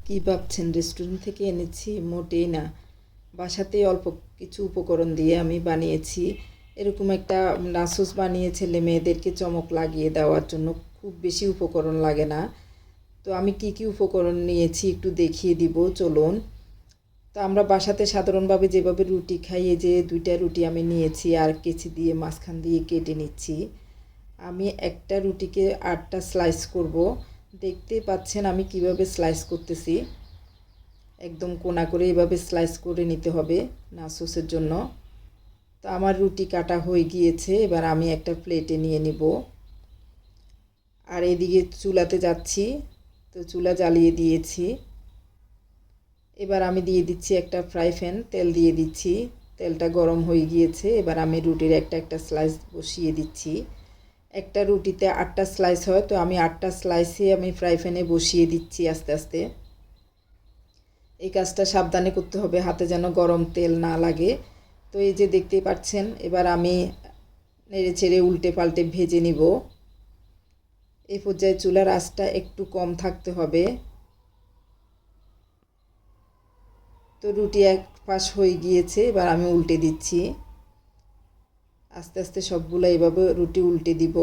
কি ভাবছেন রেস্টুরেন্ট থেকে এনেছি? মোটেই না। বাসাতেই অল্প কিছু উপকরণ দিয়ে আমি বানিয়েছি। এরকম একটা নাসোস বানিয়ে ছেলে মেয়েদেরকে চমক লাগিয়ে দেওয়ার জন্য। খুব বেশি উপকরণ লাগে না। তো আমি কি কি উপকরণ নিয়েছি একটু দেখিয়ে দিব, চলুন। তো আমরা বাসাতে সাধারণভাবে যেভাবে রুটি খাই, এই যে 2টা রুটি আমি নিয়েছি আর কেচি দিয়ে মাঝখান দিয়ে কেটে নিচ্ছি। আমি একটা রুটিকে 8টা স্লাইস করব। দেখতেই পাচ্ছেন আমি কিভাবে স্লাইস করতেছি। একদম কোনা করে এভাবে স্লাইস করে নিতে হবে নাসোসের জন্য। তো আমার রুটি কাটা হয়ে গিয়েছে, এবার আমি একটা প্লেটে নিয়ে নিব। আর এদিকে চুলাতে যাচ্ছি, তো চুলা জ্বালিয়ে দিয়েছি। এবার আমি দিয়ে দিচ্ছি একটা ফ্রাই প্যান, তেল দিয়ে দিচ্ছি। তেলটা গরম হয়ে গিয়েছে, এবার আমি রুটির একটা একটা স্লাইস বসিয়ে দিচ্ছি। একটা রুটিতে 8টা স্লাইস হয়, তো আমি 8টা স্লাইসে আমি ফ্রাই প্যানে বসিয়ে দিচ্ছি আস্তে আস্তে। এই কাজটা সাবধানে করতে হবে, হাতে যেন গরম তেল না লাগে। তো এই যে দেখতেই পাচ্ছেন, এবার আমি নেড়ে চেড়ে উল্টে পাল্টে ভেজে নিব। এই পর্যায়ে চুলার আঁচটা একটু কম থাকতে হবে। তো রুটি এক পাশ হয়ে গিয়েছে, এবার আমি উল্টে দিচ্ছি। আস্তে আস্তে সবগুলো এইভাবে রুটি উল্টে দিব।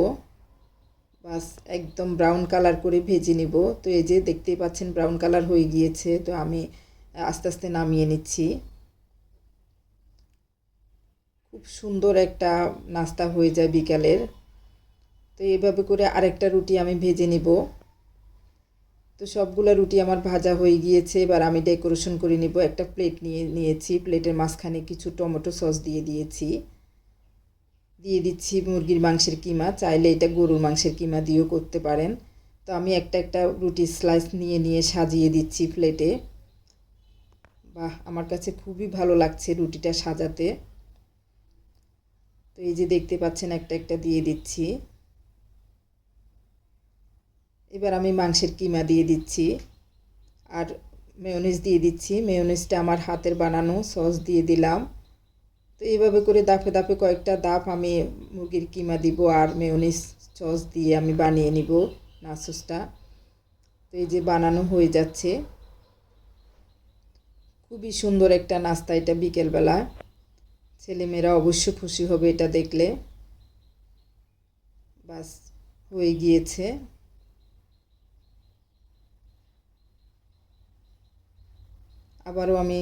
বাস একদম ব্রাউন কালার করে ভেজে নিব। তো এই যে দেখতেই পাচ্ছেন ব্রাউন কালার হয়ে গিয়েছে, তো আমি আস্তে আস্তে নামিয়ে নিচ্ছি। খুব সুন্দর একটা নাস্তা হয়ে যায় বিকালের। তো এইভাবে করে আরেকটা রুটি আমি ভেজে নিব। তো সবগুলো রুটি আমার ভাজা হয়ে গিয়েছে, এবার আমি ডেকোরেশন করে নিব। একটা প্লেট নিয়েছি, প্লেটের মাঝখানে কিছু টমেটো সস দিয়ে দিয়েছি। দিয়ে দিচ্ছি মুরগির মাংসের কিমা, চাইলে এটা গরুর মাংসের কিমা দিয়েও করতে পারেন। তো আমি একটা একটা রুটি স্লাইস নিয়ে নিয়ে সাজিয়ে দিচ্ছি প্লেটে। বাহ, আমার কাছে খুবই ভালো লাগছে রুটিটা সাজাতে। তো এই যে দেখতে পাচ্ছেন একটা একটা দিয়ে দিচ্ছি। এবার আমি মাংসের কিমা দিয়ে দিচ্ছি আর মেয়োনিজ দিয়ে দিচ্ছি। মেয়োনিজটা আমার হাতের বানানো, সস দিয়ে দিলাম। তো এইভাবে করে দাপে দাপে কয়েকটা ধাপ আমি মুরগির কিমা দিব আর মেয়োনিজ সস দিয়ে আমি বানিয়ে নিব নাসোসটা। তো এই যে বানানো হয়ে যাচ্ছে। খুবই সুন্দর একটা নাস্তা এটা বিকেলবেলা। ছেলেমেয়েরা অবশ্য খুশি হবে এটা দেখলে। বাস, হয়ে গিয়েছে। আবারও আমি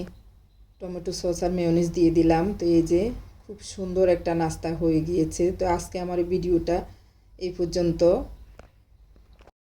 টমেটো সস আর মেয়োনিজ দিয়ে দিলাম। তো এই যে খুব সুন্দর একটা নাস্তা হয়ে গিয়েছে। তো আজকে আমার ভিডিওটা এই পর্যন্ত।